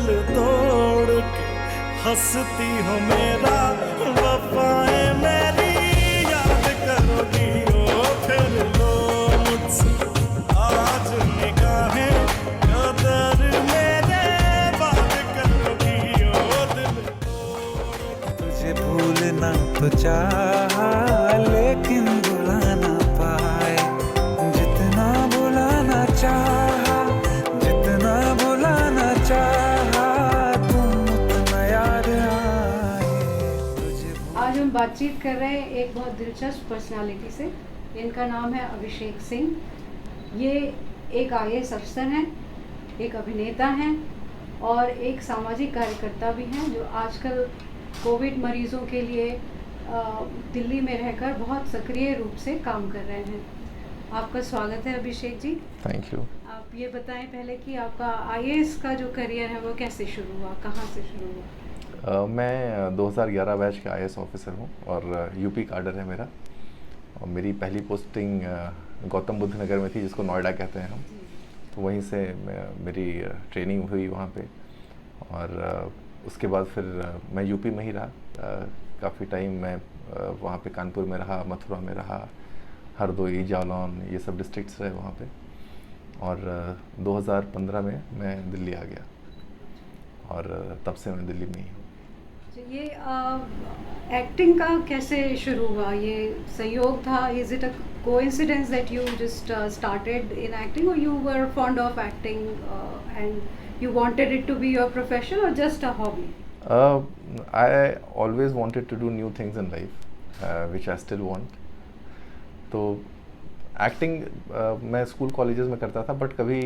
दिल तोड़ के हंसती हो मेरा वफाएं मेरी याद करोगी ओ फिर लो मुझसे आज निगाहें कदर मेरे बात करोगी ओ दिल तोड़ तुझे भूलना तो चाहा लेकिन भुला ना पाए जितना भुलाना चाहा जितना भुलाना चाहा तुम उतना याद आए तुझे आज हम बातचीत कर रहे हैं एक बहुत दिलचस्प पर्सनालिटी से। इनका नाम है अभिषेक सिंह। ये एक आईएएस अफसर हैं, एक अभिनेता हैं और एक सामाजिक कार्यकर्ता भी हैं जो आजकल कोविड मरीजों के लिए दिल्ली में रहकर बहुत सक्रिय रूप से काम कर रहे हैं। आपका स्वागत है अभिषेक जी। Thank you. आप ये बताएं पहले कि आपका आईएएस का जो करियर है वो कैसे शुरू हुआ, कहाँ से शुरू हुआ? मैं 2011 बैच का आईएएस ऑफिसर हूँ और यूपी काडर है मेरा। और मेरी पहली पोस्टिंग गौतम बुद्ध नगर में थी, जिसको नोएडा कहते हैं हम। तो वहीं से मेरी ट्रेनिंग हुई वहाँ पे। और उसके बाद फिर मैं यूपी में ही रहा काफ़ी टाइम। मैं वहाँ पे कानपुर में रहा, मथुरा में रहा, हरदोई, जालौन, ये सब डिस्ट्रिक्ट्स रहे वहाँ पे। और 2015 में मैं दिल्ली आ गया और तब से मैं दिल्ली में ही हूँ। ये एक्टिंग का कैसे शुरू हुआ? ये संयोग था? Is it a coincidence that you just started in acting और you were fond of acting and you wanted it to be your profession और just a hobby? I always wanted to do new things in life, which I still want. तो acting मैं school colleges में करता था, but कभी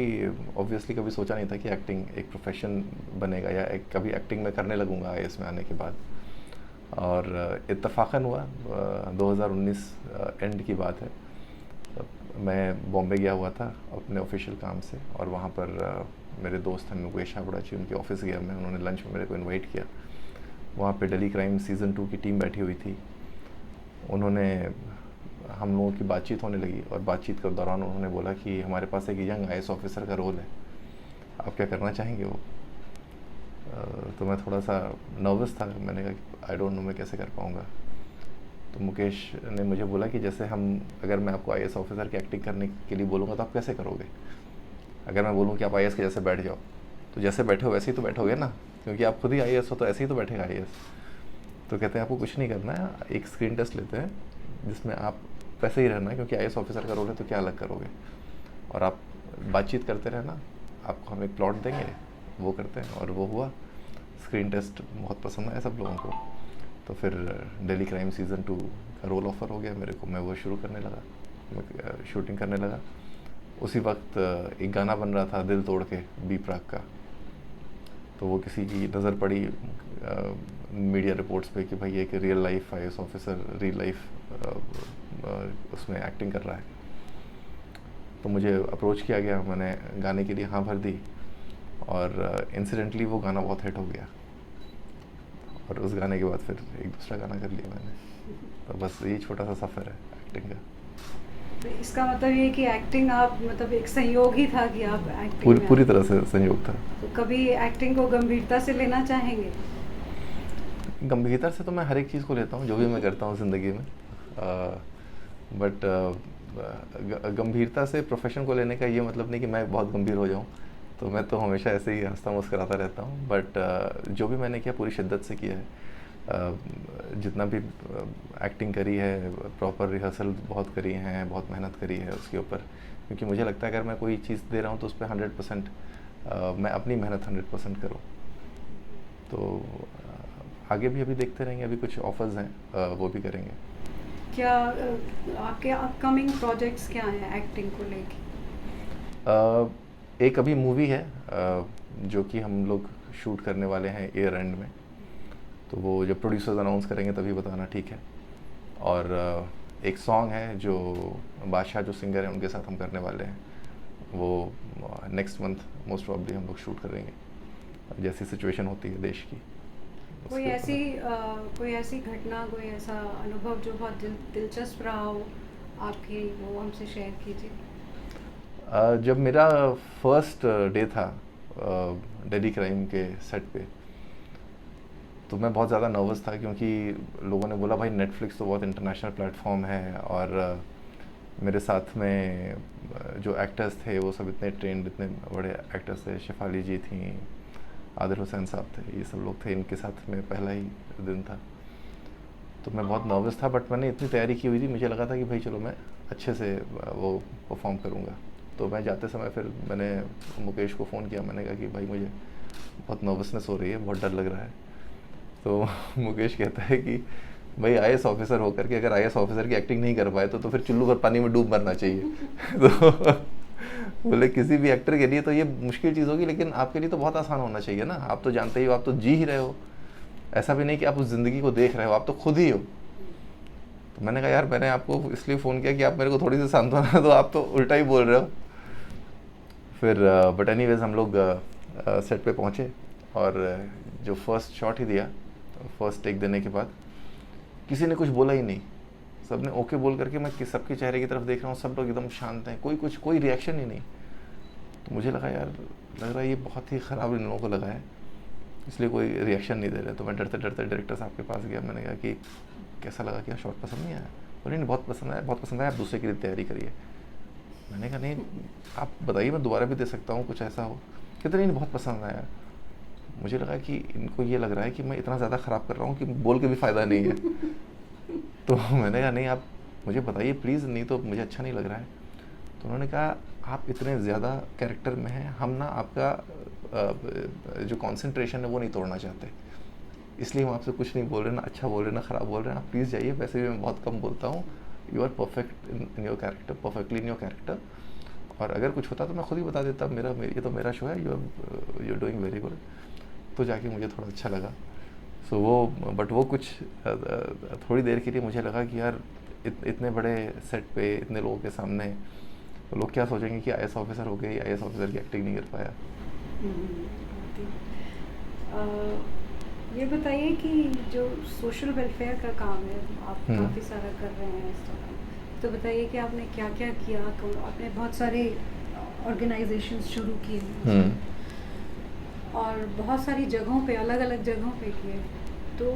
obviously कभी सोचा नहीं था कि एक्टिंग एक प्रोफेशन बनेगा या कभी एक्टिंग में करने लगूंगा आईएएस में आने के बाद। और इत्तफाकन हुआ 2019 एंड की बात है। मैं बॉम्बे गया हुआ था अपने ऑफिशियल काम से और वहाँ पर मेरे दोस्त हैं मुकेश हावड़ा जी, उनके ऑफिस गया मैं। उन्होंने लंच में मेरे को इनवाइट किया। वहाँ पे दिल्ली क्राइम सीज़न 2 की टीम बैठी हुई थी। उन्होंने हम लोगों की बातचीत होने लगी और बातचीत के दौरान उन्होंने बोला कि हमारे पास एक यंग आईएएस ऑफिसर का रोल है, आप क्या करना चाहेंगे वो? तो मैं थोड़ा सा नर्वस था। मैंने कहा आई डोंट नो मैं कैसे कर पाऊँगा। तो मुकेश ने मुझे बोला कि जैसे अगर मैं आपको आईएएस ऑफिसर की एक्टिंग करने के लिए बोलूँगा तो आप कैसे करोगे? अगर मैं बोलूँ कि आप आईएएस के जैसे बैठ जाओ, तो जैसे बैठे हो वैसे ही तो बैठोगे ना, क्योंकि आप खुद ही आईएएस हो तो ऐसे ही तो बैठेगा आईएएस। तो कहते हैं आपको कुछ नहीं करना है, एक स्क्रीन टेस्ट लेते हैं जिसमें आप वैसे ही रहना है, क्योंकि आईएएस ऑफिसर का रोल है तो क्या अलग करोगे, और आप बातचीत करते रहना, आपको हम एक प्लॉट देंगे, वो करते हैं। और वो हुआ। स्क्रीन टेस्ट बहुत पसंद आया सब लोगों को। तो फिर दिल्ली क्राइम सीज़न 2 का रोल ऑफ़र हो गया मेरे को। मैं वो शुरू करने लगा, मैं शूटिंग करने लगा। उसी वक्त एक गाना बन रहा था दिल तोड़ के, बी प्राक का। तो वो किसी की नज़र पड़ी मीडिया रिपोर्ट्स पे कि भाई एक real life IAS officer real life उसमें एक्टिंग कर रहा है। तो मुझे अप्रोच किया गया, मैंने गाने के लिए हाँ भर दी और इंसिडेंटली वो गाना बहुत हिट हो गया। और उस गाने के बाद फिर एक दूसरा गाना कर लिया मैंने। तो बस ये छोटा सा सफ़र है एक्टिंग का। तो इसका मतलब ये कि एक्टिंग आप मतलब एक संयोग ही था कि आप एक्टिंग पूरी तरह से संयोग था। तो कभी एक्टिंग को गंभीरता से लेना चाहेंगे? गंभीरता से तो मैं हर एक चीज़ को लेता हूँ जो भी मैं करता हूँ ज़िंदगी में। बट गंभीरता से प्रोफेशन को लेने का ये मतलब नहीं कि मैं बहुत गंभीर हो जाऊँ। तो मैं तो हमेशा ऐसे ही हंसता मुस्कुराता रहता हूँ। बट जो भी मैंने किया पूरी शिद्दत से किया है। जितना भी एक्टिंग करी है, प्रॉपर रिहर्सल बहुत करी हैं, बहुत मेहनत करी है उसके ऊपर। क्योंकि मुझे लगता है अगर मैं कोई चीज़ दे रहा हूँ तो उस पर 100% मैं अपनी मेहनत 100% करूँ। तो आगे भी अभी देखते रहेंगे, अभी कुछ ऑफर्स हैं वो भी करेंगे। क्या आपके अपकमिंग प्रोजेक्ट्स क्या हैं एक्टिंग को लेके? एक अभी मूवी है जो कि हम लोग शूट करने वाले हैं ईयर एंड में। तो वो जब प्रोड्यूसर्स अनाउंस करेंगे तभी बताना, ठीक है। और एक सॉन्ग है जो बादशाह जो सिंगर हैं उनके साथ हम करने वाले हैं, वो नेक्स्ट मंथ मोस्ट प्रॉब्ली हम लोग शूट करेंगे, जैसी सिचुएशन होती है देश की। कोई ऐसी घटना, कोई ऐसा अनुभव जो बहुत दिलचस्प रहा हो आपके, वो हमसे शेयर कीजिए। जब मेरा फर्स्ट डे था दिल्ली क्राइम के सेट पे। तो मैं बहुत ज़्यादा नर्वस था क्योंकि लोगों ने बोला भाई नेटफ्लिक्स तो बहुत इंटरनेशनल प्लेटफॉर्म है, और मेरे साथ में जो एक्टर्स थे वो सब इतने ट्रेंड, इतने बड़े एक्टर्स थे। शेफाली जी थी, आदिल हुसैन साहब थे, ये सब लोग थे। इनके साथ में पहला ही दिन था, तो मैं बहुत नर्वस था, बट मैंने इतनी तैयारी की हुई थी, मुझे लगा था कि भाई चलो मैं अच्छे से वो परफॉर्म करूँगा। तो मैं जाते समय फिर मैंने मुकेश को फ़ोन किया, मैंने कहा कि भाई मुझे बहुत नर्वसनेस हो रही है, बहुत डर लग रहा है। तो मुकेश कहता है कि भाई आईएएस ऑफिसर होकर के अगर आईएएस ऑफिसर की एक्टिंग नहीं कर पाए तो फिर चुल्लू भर पानी में डूब मरना चाहिए। तो बोले किसी भी एक्टर के लिए तो ये मुश्किल चीज़ होगी, लेकिन आपके लिए तो बहुत आसान होना चाहिए ना, आप तो जानते ही हो, आप तो जी ही रहे हो, ऐसा भी नहीं कि आप उस ज़िंदगी को देख रहे हो, आप तो खुद ही हो। तो मैंने कहा यार मैंने आपको इसलिए फ़ोन किया कि आप मेरे को थोड़ी सी सांत्वना दो, आप तो उल्टा ही बोल रहे हो। फिर बट एनीवेज हम लोग सेट पे पहुँचे, और जो फर्स्ट शॉट ही दिया, फर्स्ट टेक देने के बाद किसी ने कुछ बोला ही नहीं, सब ने ओके बोल करके, मैं सबके चेहरे की तरफ देख रहा हूँ, सब लोग एकदम शांत हैं, कोई रिएक्शन ही नहीं। तो मुझे लगा यार लग रहा है ये बहुत ही ख़राब इन लोगों को लगा है, इसलिए कोई रिएक्शन नहीं दे रहे। तो मैं डरते डरते डायरेक्टर साहब के पास गया, मैंने कहा कि कैसा लगा, क्या शॉट पसंद नहीं आया? बोले नहीं बहुत पसंद आया, बहुत पसंद आया, आप दूसरे के लिए तैयारी करिए। मैंने कहा नहीं आप बताइए, मैं दोबारा भी दे सकता हूँ, कुछ ऐसा हो। कहते नहीं बहुत पसंद आया। मुझे लगा कि इनको ये लग रहा है कि मैं इतना ज़्यादा ख़राब कर रहा हूँ कि बोल के भी फ़ायदा नहीं है। तो मैंने कहा नहीं आप मुझे बताइए प्लीज़, नहीं तो मुझे अच्छा नहीं लग रहा है। तो उन्होंने कहा आप इतने ज़्यादा कैरेक्टर में हैं, हम ना आपका जो कंसंट्रेशन है वो नहीं तोड़ना चाहते, इसलिए हम आपसे कुछ नहीं बोल रहे, ना अच्छा बोल रहे ना ख़राब बोल रहे हैं, आप प्लीज़ जाइए। वैसे भी मैं बहुत कम बोलता हूँ, you are perfect in your character, perfectly in your character, और अगर कुछ होता तो मैं खुद ही बता देता, ये तो मेरा शो है, you are doing very good. तो जाके मुझे थोड़ा अच्छा लगा। सो वो कुछ थोड़ी देर के लिए मुझे लगा कि यार इतने बड़े सेट पे इतने लोगों के सामने तो लोग क्या सोचेंगे कि आईएएस ऑफिसर हो गए, आईएएस ऑफिसर की एक्टिंग नहीं कर पाया। ये बताइए कि जो सोशल वेलफेयर का काम है आप काफ़ी सारा कर रहे हैं इस दौरान, तो बताइए कि आपने क्या क्या किया। आपने बहुत सारे ऑर्गेनाइजेशंस शुरू किए और बहुत सारी जगहों पे, अलग अलग जगहों पे किए, तो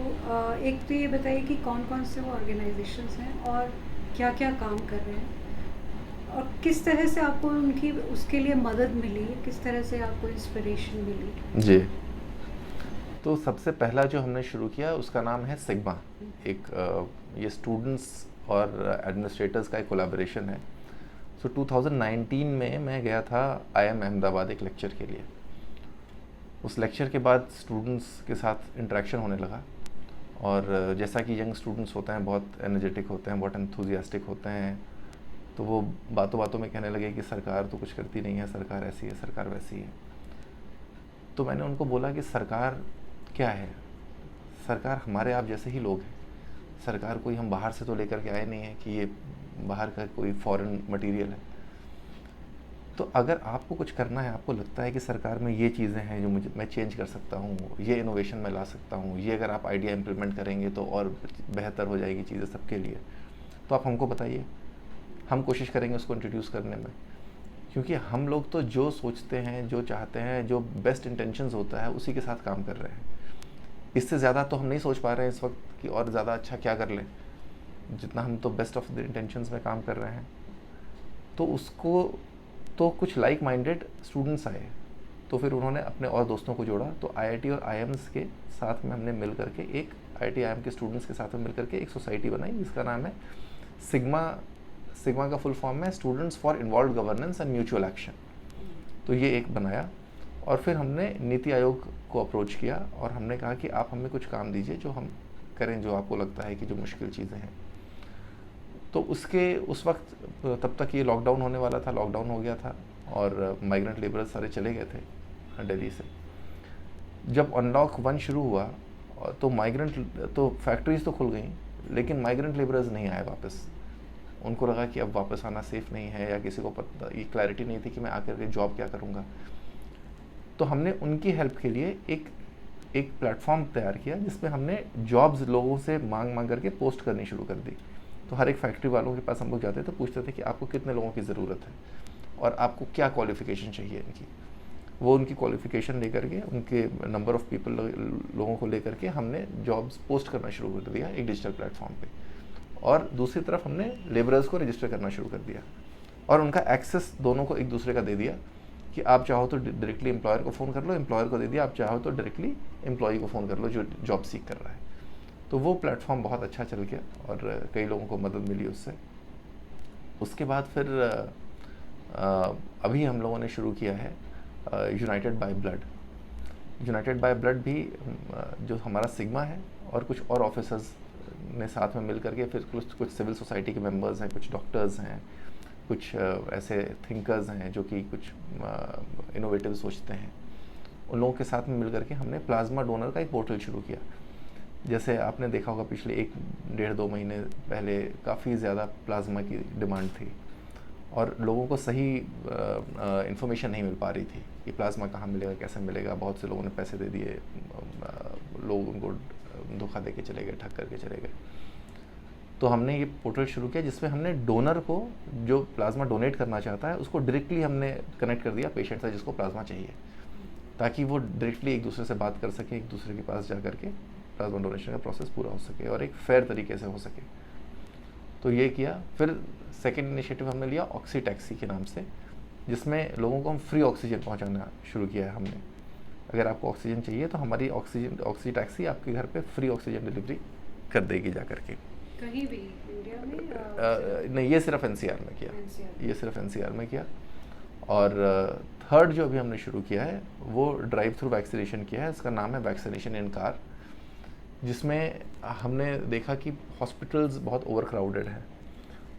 एक तो ये बताइए कि कौन कौन से वो ऑर्गेनाइजेशंस हैं और क्या क्या काम कर रहे हैं, और किस तरह से आपको उनकी उसके लिए मदद मिली, किस तरह से आपको इंस्पिरेशन मिली। जी, तो सबसे पहला जो हमने शुरू किया उसका नाम है सिग्मा। एक ये स्टूडेंट्स और एडमिनिस्ट्रेटर्स का एक कोलैबोरेशन है। सो 2019 में मैं गया था IIM अहमदाबाद एक लेक्चर के लिए। उस लेक्चर के बाद स्टूडेंट्स के साथ इंटरेक्शन होने लगा, और जैसा कि यंग स्टूडेंट्स होते हैं, बहुत एनर्जेटिक होते हैं, बहुत एंथुजियास्टिक होते हैं, तो वो बातों बातों में कहने लगे कि सरकार तो कुछ करती नहीं है, सरकार ऐसी है, सरकार वैसी है। तो मैंने उनको बोला कि सरकार क्या है, सरकार हमारे आप जैसे ही लोग हैं, सरकार कोई हम बाहर से तो लेकर के आए नहीं है कि ये बाहर का कोई फॉरेन मटेरियल है। तो अगर आपको कुछ करना है, आपको लगता है कि सरकार में ये चीज़ें हैं जो मैं चेंज कर सकता हूँ, ये इनोवेशन मैं ला सकता हूँ, ये अगर आप आइडिया इम्प्लीमेंट करेंगे तो और बेहतर हो जाएगी चीज़ें सबके लिए, तो आप हमको बताइए, हम कोशिश करेंगे उसको इंट्रोड्यूस करने में। क्योंकि हम लोग तो जो सोचते हैं, जो चाहते हैं, जो बेस्ट इंटेंशंस होता है उसी के साथ काम कर रहे हैं। इससे ज़्यादा तो हम नहीं सोच पा रहे हैं इस वक्त कि और ज़्यादा अच्छा क्या कर लें, जितना हम तो बेस्ट ऑफ द इंटेंशंस में काम कर रहे हैं। तो उसको तो कुछ लाइक माइंडेड स्टूडेंट्स आए, तो फिर उन्होंने अपने और दोस्तों को जोड़ा। तो IIT और IIMs के साथ में हमने मिल करके एक IIT IIM के स्टूडेंट्स के साथ में मिल करके एक सोसाइटी बनाई जिसका नाम है सिग्मा। सिग्मा का फुल फॉर्म है students for involve governance and mutual action. तो ये एक बनाया, और फिर हमने नीति आयोग को अप्रोच किया और हमने कहा कि आप हमें कुछ काम दीजिए जो हम करें, जो आपको लगता है कि जो मुश्किल चीज़ें हैं। तो उस वक्त तब तक ये लॉकडाउन होने वाला था, लॉकडाउन हो गया था और माइग्रेंट लेबरर्स सारे चले गए थे दिल्ली से। जब अनलॉक 1 शुरू हुआ तो फैक्ट्रीज तो खुल गई, लेकिन माइग्रेंट लेबरर्स नहीं आए वापस। उनको लगा कि अब वापस आना सेफ़ नहीं है, या किसी को पता ये क्लैरिटी नहीं थी कि मैं आकर के जॉब क्या करूँगा। तो हमने उनकी हेल्प के लिए एक प्लेटफॉर्म तैयार किया जिसमें हमने जॉब्स लोगों से मांग करके पोस्ट करनी शुरू कर दी। तो हर एक फैक्ट्री वालों के पास हम लोग जाते थे, पूछते थे कि आपको कितने लोगों की ज़रूरत है और आपको क्या क्वालिफ़िकेशन चाहिए इनकी। वो उनकी क्वालिफ़िकेशन लेकर के, उनके नंबर ऑफ़ पीपल लोगों को लेकर के हमने जॉब्स पोस्ट करना शुरू कर दिया एक डिजिटल प्लेटफॉर्म पे। और दूसरी तरफ हमने लेबरर्स को रजिस्टर करना शुरू कर दिया और उनका एक्सेस दोनों को एक दूसरे का दे दिया कि आप चाहो तो डायरेक्टली एम्प्लॉयर को फ़ोन कर लो, एम्प्लॉयर को दे दिया, आप चाहो तो डायरेक्टली एम्प्लॉय को फ़ोन कर लो जो जॉब सीख कर रहा है। तो वो प्लेटफॉर्म बहुत अच्छा चल गया और कई लोगों को मदद मिली उससे। उसके बाद फिर अभी हम लोगों ने शुरू किया है United by blood. United by blood भी जो हमारा सिग्मा है और कुछ और ऑफिसर्स ने साथ में मिल करके, फिर कुछ सिविल सोसाइटी के मेंबर्स हैं, कुछ डॉक्टर्स हैं, कुछ ऐसे थिंकर्स हैं जो कि कुछ इनोवेटिव सोचते हैं, उन लोगों के साथ में मिल करके हमने प्लाज्मा डोनर का एक पोर्टल शुरू किया। जैसे आपने देखा होगा पिछले 1-1.5-2 महीने पहले काफ़ी ज़्यादा प्लाज्मा की डिमांड थी और लोगों को सही इन्फॉर्मेशन नहीं मिल पा रही थी कि प्लाज्मा कहाँ मिलेगा, कैसे मिलेगा। बहुत से लोगों ने पैसे दे दिए, लोग उनको धोखा दे के चले गए, ठग करके चले गए। तो हमने ये पोर्टल शुरू किया जिसमें हमने डोनर को, जो प्लाज्मा डोनेट करना चाहता है, उसको डायरेक्टली हमने कनेक्ट कर दिया पेशेंट से जिसको प्लाज्मा चाहिए, ताकि वो डायरेक्टली एक दूसरे से बात कर सके, एक दूसरे के पास जा करके प्लाज्मा डोनेशन का प्रोसेस पूरा हो सके और एक फेयर तरीके से हो सके। तो ये किया। फिर सेकेंड इनिशिएटिव हमने लिया ऑक्सी टैक्सी के नाम से, जिसमें लोगों को हम फ्री ऑक्सीजन पहुंचाना शुरू किया है हमने। अगर आपको ऑक्सीजन चाहिए तो हमारी ऑक्सी टैक्सी आपके घर पे फ्री ऑक्सीजन डिलीवरी कर देगी जा करके। कहीं भी इंडिया में नहीं, ये सिर्फ एनसीआर में किया, NCR ये सिर्फ एनसीआर में किया। और थर्ड जो अभी हमने शुरू किया है वो ड्राइव थ्रू वैक्सीनेशन किया है। इसका नाम है वैक्सीनेशन इन कार, जिसमें हमने देखा कि हॉस्पिटल्स बहुत ओवर क्राउडेड हैं।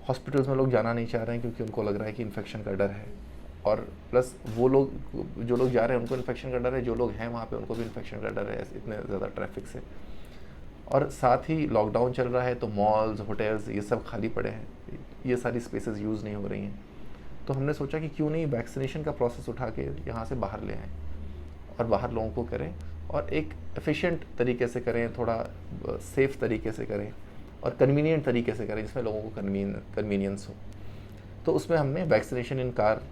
हॉस्पिटल्स में लोग जाना नहीं चाह रहे हैं क्योंकि उनको लग रहा है कि इन्फेक्शन का डर है, और प्लस वो लोग जो लोग जा रहे हैं उनको इन्फेक्शन का डर है, जो लोग हैं वहाँ पे उनको भी इन्फेक्शन का डर है इतने ज़्यादा ट्रैफिक से। और साथ ही लॉकडाउन चल रहा है तो मॉल्स, होटल्स ये सब खाली पड़े हैं, ये सारी स्पेसेस यूज़ नहीं हो रही हैं। तो हमने सोचा कि क्यों नहीं वैक्सीनेशन का प्रोसेस उठा के यहाँ से बाहर ले आएँ और बाहर लोगों को करें और एक एफिशिएंट तरीके से करें, थोड़ा सेफ़ तरीके से करें और कन्वीनियंट तरीके से करें जिसमें लोगों को कन्वीनियंस हो। तो उसमें हमने वैक्सीनेशन इन कार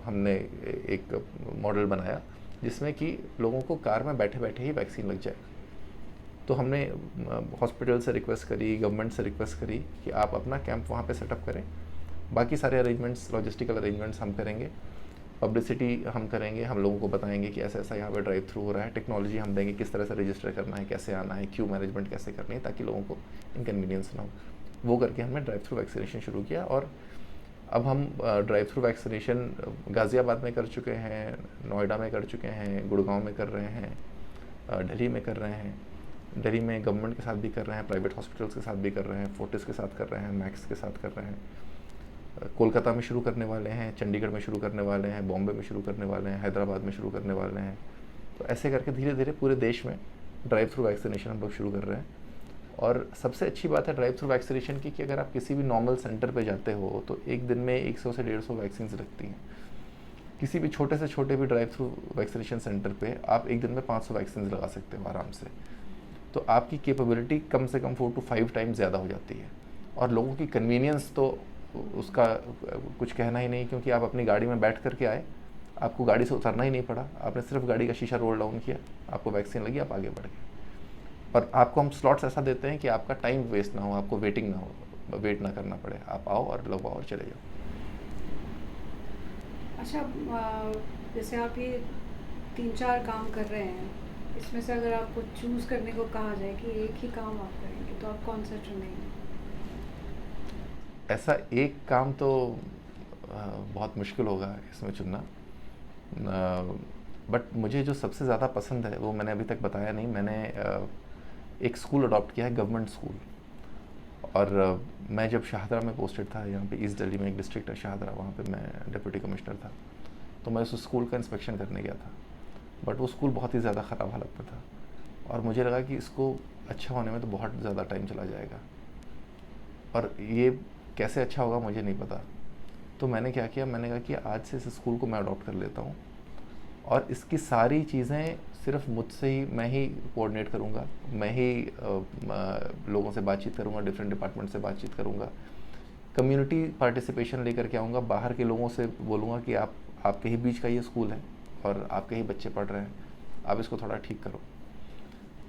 हमने एक मॉडल बनाया जिसमें कि लोगों को कार में बैठे बैठे ही वैक्सीन लग जाए। तो हमने हॉस्पिटल से रिक्वेस्ट करी, गवर्नमेंट से रिक्वेस्ट करी कि आप अपना कैंप वहाँ पे सेटअप करें, बाकी सारे अरेंजमेंट्स, लॉजिस्टिकल अरेंजमेंट्स हम करेंगे, पब्लिसिटी हम करेंगे, हम लोगों को बताएंगे कि ऐसा ऐसा यहाँ पे ड्राइव थ्रू हो रहा है, टेक्नोलॉजी हम देंगे किस तरह से रजिस्टर करना है, कैसे आना है, क्यू मैनेजमेंट कैसे करनी है ताकि लोगों को इनकन्वीनियंस ना हो। वो करके हमने ड्राइव थ्रू वैक्सीनेशन शुरू किया और अब हम ड्राइव थ्रू वैक्सीनेशन गाज़ियाबाद में कर चुके हैं, नोएडा में कर चुके हैं, गुड़गांव में कर रहे हैं, दिल्ली में कर रहे हैं। दिल्ली में गवर्नमेंट के साथ भी कर रहे हैं, प्राइवेट हॉस्पिटल्स के साथ भी कर रहे हैं, फोर्टिस के साथ कर रहे हैं, मैक्स के साथ कर रहे हैं, कोलकाता में शुरू करने वाले हैं, चंडीगढ़ में शुरू करने वाले हैं, बॉम्बे में शुरू करने वाले हैं, हैदराबाद में शुरू करने वाले हैं। तो ऐसे करके धीरे धीरे पूरे देश में ड्राइव थ्रू वैक्सीनेशन हम लोग शुरू कर रहे हैं। और सबसे अच्छी बात है ड्राइव थ्रू वैक्सीनेशन की कि अगर आप किसी भी नॉर्मल सेंटर पे जाते हो तो एक दिन में 100 से 150 वैक्सीन लगती हैं। किसी भी छोटे से छोटे भी ड्राइव थ्रू वैक्सीनेशन सेंटर पे आप एक दिन में 500 वैक्सीन लगा सकते हो आराम से। तो आपकी कैपेबिलिटी कम से कम 4 to 5 टाइम्स ज़्यादा हो जाती है और लोगों की कन्वीनियंस तो उसका कुछ कहना ही नहीं, क्योंकि आप अपनी गाड़ी में बैठ करके आए, आपको गाड़ी से उतरना ही नहीं पड़ा, आपने सिर्फ गाड़ी का शीशा रोल डाउन किया, आपको वैक्सीन लगी, आप आगे बढ़ गए। और आपको हम स्लॉट्स ऐसा देते हैं कि आपका टाइम वेस्ट ना हो, आपको वेटिंग ना हो, वेट ना करना पड़े, आप आओ और लगवाओ और चले जाओ। अच्छा, जैसे आप ये 3-4 काम कर रहे हैं, इसमें से अगर आपको चूज़ करने को कहा जाए कि एक ही काम आप करेंगे तो आप कौन सा चुनेंगे? ऐसा एक काम तो बहुत मुश्किल होगा इसमें चुनना, बट मुझे जो सबसे ज़्यादा पसंद है वो मैंने अभी तक बताया नहीं। मैंने एक स्कूल अडॉप्ट किया है, गवर्नमेंट स्कूल। और मैं जब शाहदरा में पोस्टेड था, यहाँ पे ईस्ट दिल्ली में एक डिस्ट्रिक्ट है शाहदरा, वहाँ पे मैं डिप्टी कमिश्नर था, तो मैं उस स्कूल का इंस्पेक्शन करने गया था। बट वो स्कूल बहुत ही ज़्यादा ख़राब हालत में था और मुझे लगा कि इसको अच्छा होने में तो बहुत ज़्यादा टाइम चला जाएगा और ये कैसे अच्छा होगा मुझे नहीं पता। तो मैंने क्या किया, मैंने कहा कि आज से इस स्कूल को मैं अडॉप्ट कर लेता हूँ और इसकी सारी चीज़ें सिर्फ मुझसे ही, मैं ही कोऑर्डिनेट करूँगा, मैं ही लोगों से बातचीत करूँगा, डिफरेंट डिपार्टमेंट से बातचीत करूँगा, कम्युनिटी पार्टिसिपेशन लेकर के आऊँगा, बाहर के लोगों से बोलूँगा कि आपके ही बीच का ये स्कूल है और आपके ही बच्चे पढ़ रहे हैं, आप इसको थोड़ा ठीक करो।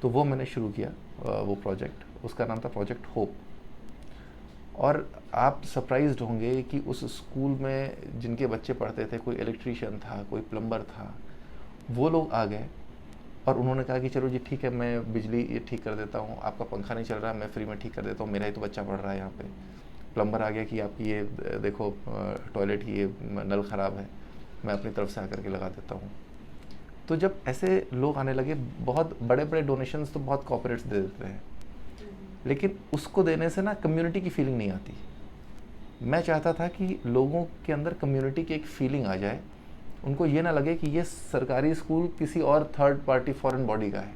तो वो मैंने शुरू किया वो प्रोजेक्ट, उसका नाम था प्रोजेक्ट होप। और आप सरप्राइज्ड होंगे कि उस स्कूल में जिनके बच्चे पढ़ते थे, कोई इलेक्ट्रीशियन था, कोई प्लम्बर था, वो लोग आ गए और उन्होंने कहा कि चलो जी ठीक है, मैं बिजली ये ठीक कर देता हूँ, आपका पंखा नहीं चल रहा, मैं फ्री में ठीक कर देता हूँ, मेरा ही तो बच्चा पढ़ रहा है यहाँ पे। प्लम्बर आ गया कि आपकी ये देखो टॉयलेट की ये नल ख़राब है, मैं अपनी तरफ से आकर के लगा देता हूँ। तो जब ऐसे लोग आने लगे, बहुत बड़े बड़े डोनेशंस तो बहुत कॉर्पोरेट्स दे देते हैं, लेकिन उसको देने से ना कम्युनिटी की फीलिंग नहीं आती। मैं चाहता था कि लोगों के अंदर कम्युनिटी की एक फीलिंग आ जाए, उनको ये ना लगे कि ये सरकारी स्कूल किसी और थर्ड पार्टी फॉरेन बॉडी का है,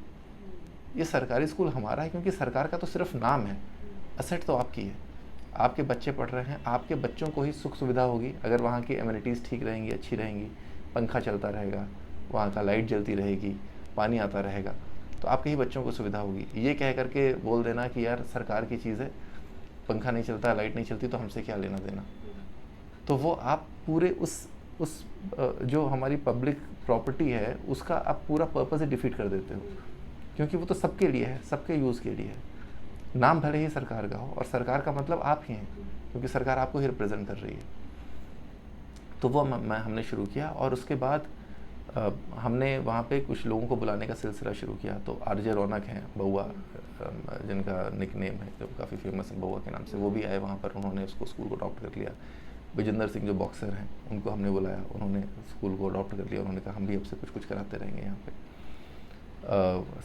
ये सरकारी स्कूल हमारा है, क्योंकि सरकार का तो सिर्फ नाम है, असेट तो आपकी है, आपके बच्चे पढ़ रहे हैं, आपके बच्चों को ही सुख सुविधा होगी अगर वहाँ की एमिनिटीज़ ठीक रहेंगी, अच्छी रहेंगी, पंखा चलता रहेगा, वहाँ का लाइट जलती रहेगी, पानी आता रहेगा, तो आपके ही बच्चों को सुविधा होगी। ये कह करके बोल देना कि यार सरकार की चीज़ है, पंखा नहीं चलता, लाइट नहीं चलती, तो हमसे क्या लेना देना, तो वो आप पूरे उस जो हमारी पब्लिक प्रॉपर्टी है उसका आप पूरा पर्पस ही डिफीट कर देते हो, क्योंकि वो तो सबके लिए है, सबके यूज़ के लिए है। नाम भले ही सरकार का हो, और सरकार का मतलब आप ही हैं, क्योंकि सरकार आपको ही रिप्रेजेंट कर रही है। तो वो हमने शुरू किया, और उसके बाद हमने वहाँ पे कुछ लोगों को बुलाने का सिलसिला शुरू किया। तो आरजे रौनक हैं, बउआ जिनका निक नेम है, जो काफ़ी फेमस है बउआ के नाम से, वो भी आए वहाँ पर, उन्होंने उसको स्कूल को अडॉप्ट कर लिया। विजेंद्र सिंह जो बॉक्सर हैं, उनको हमने बुलाया, उन्होंने स्कूल को अडॉप्ट कर लिया, उन्होंने कहा हम भी अब से कुछ कुछ कराते रहेंगे यहाँ पे।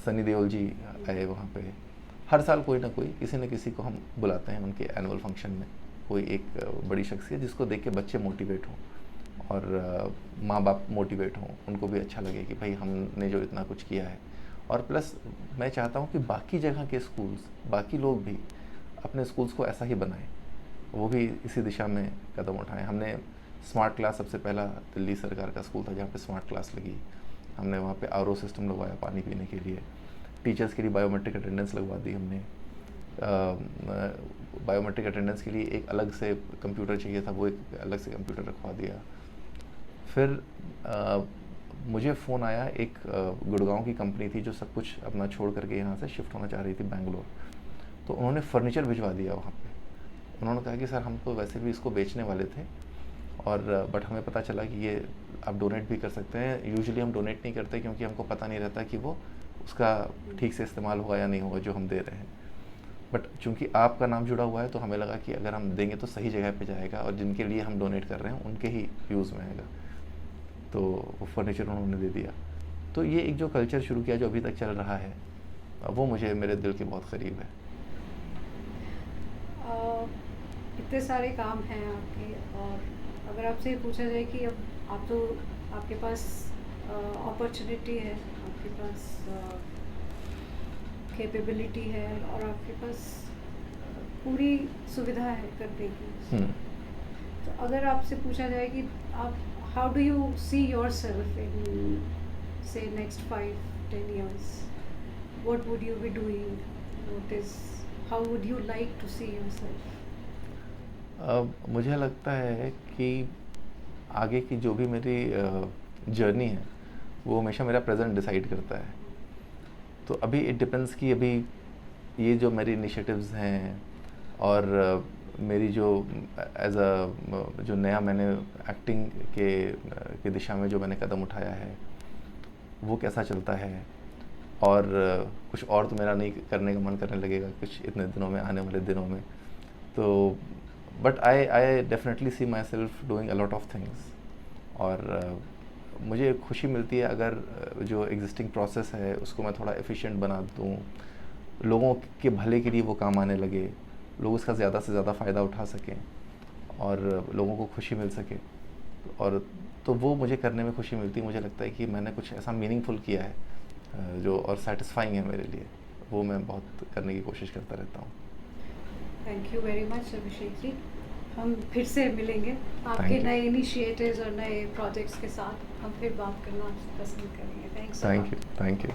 सनी देओल जी आए वहाँ पे। हर साल कोई ना कोई, किसी न किसी को हम बुलाते हैं उनके एनुअल फंक्शन में, कोई एक बड़ी शख्सियत जिसको देख के बच्चे मोटिवेट हों और माँ बाप मोटिवेट हों, उनको भी अच्छा लगे कि भाई हमने जो इतना कुछ किया है। और प्लस मैं चाहता हूँ कि बाकी जगह के स्कूल्स, बाकी लोग भी अपने स्कूल्स को ऐसा ही बनाएं, वो भी इसी दिशा में कदम उठाएं। हमने स्मार्ट क्लास, सबसे पहला दिल्ली सरकार का स्कूल था जहाँ पे स्मार्ट क्लास लगी, हमने वहाँ पे आरओ सिस्टम लगवाया पानी पीने के लिए, टीचर्स के लिए बायोमेट्रिक अटेंडेंस लगवा दी हमने। बायोमेट्रिक अटेंडेंस के लिए एक अलग से कंप्यूटर चाहिए था, वो एक अलग से कंप्यूटर रखवा दिया। फिर मुझे फ़ोन आया, एक गुड़गांव की कंपनी थी जो सब कुछ अपना छोड़ करके यहाँ से शिफ्ट होना चाह रही थी बेंगलोर, तो उन्होंने फर्नीचर भिजवा दिया वहाँ पे। उन्होंने कहा कि सर हम तो वैसे भी इसको बेचने वाले थे, और बट हमें पता चला कि ये आप डोनेट भी कर सकते हैं। यूजुअली हम डोनेट नहीं करते क्योंकि हमको पता नहीं रहता कि वो उसका ठीक से इस्तेमाल होगा या नहीं होगा जो हम दे रहे हैं, बट चूंकि आपका नाम जुड़ा हुआ है तो हमें लगा कि अगर हम देंगे तो सही जगह पे जाएगा, और जिनके लिए हम डोनेट कर रहे हैं उनके ही यूज़ में आएगा। तो वो फर्नीचर उन्होंने दे दिया। तो ये एक जो कल्चर शुरू किया जो अभी तक चल रहा है, वो मुझे मेरे दिल के बहुत करीब है। इतने सारे काम हैं आपके, और अगर आपसे ये पूछा जाए कि अब आप तो, आपके पास अपॉर्चुनिटी है, आपके पास कैपेबिलिटी है, और आपके पास पूरी सुविधा है करने की, तो अगर आपसे पूछा जाए कि आप how do you see yourself in से next 5-10 years, what would you be doing, how would you like to see yourself? मुझे लगता है कि आगे की जो भी मेरी जर्नी है वो हमेशा मेरा प्रेजेंट डिसाइड करता है। तो अभी इट डिपेंड्स कि अभी ये जो मेरी इनिशिएटिव्स हैं, और मेरी जो एज अ जो नया मैंने एक्टिंग के दिशा में जो मैंने कदम उठाया है वो कैसा चलता है, और कुछ और तो मेरा नहीं करने का मन करने लगेगा कुछ इतने दिनों में, आने वाले दिनों में। तो but I definitely see myself doing a lot of things, और मुझे खुशी मिलती है अगर जो एग्जिस्टिंग प्रोसेस है उसको मैं थोड़ा एफिशिएंट बना दूँ, लोगों के भले के लिए वो काम आने लगे, लोग उसका ज़्यादा से ज़्यादा फ़ायदा उठा सकें और लोगों को खुशी मिल सके, और तो वो मुझे करने में खुशी मिलती है। मुझे लगता है कि मैंने कुछ ऐसा मीनिंगफुल किया है जो और सेटिस्फाइंग है मेरे लिए, वो मैं बहुत करने की कोशिश करता रहता हूँ। Thank you very much Abhishek ji, हम फिर से मिलेंगे आपके नए इनिशिएटिव्स और नए प्रोजेक्ट्स के साथ, हम फिर बात करना पसंद करेंगे। Thank you. Thank you.